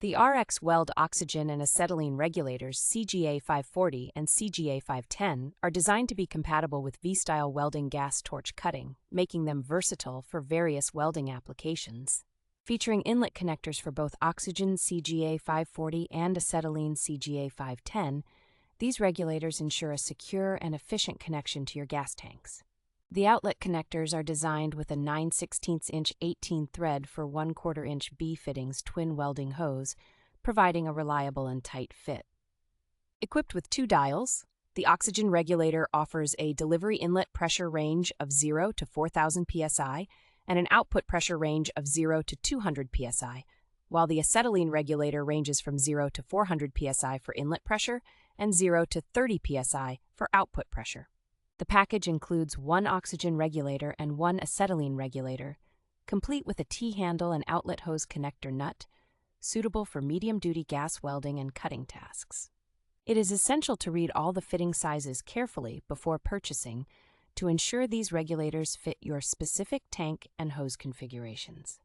The RX WELD Oxygen and Acetylene Regulators CGA540 and CGA510 are designed to be compatible with V-style welding gas torch cutting, making them versatile for various welding applications. Featuring inlet connectors for both oxygen CGA540 and acetylene CGA510, these regulators ensure a secure and efficient connection to your gas tanks. The outlet connectors are designed with a 9/16 inch 18 thread for 1/4 inch B fittings twin welding hose, providing a reliable and tight fit. Equipped with 2 dials, the oxygen regulator offers a delivery inlet pressure range of 0 to 4,000 psi and an output pressure range of 0 to 200 psi, while the acetylene regulator ranges from 0 to 400 psi for inlet pressure and 0 to 30 psi for output pressure. The package includes 1 oxygen regulator and 1 acetylene regulator, complete with a T-handle and outlet hose connector nut, suitable for medium-duty gas welding and cutting tasks. It is essential to read all the fitting sizes carefully before purchasing to ensure these regulators fit your specific tank and hose configurations.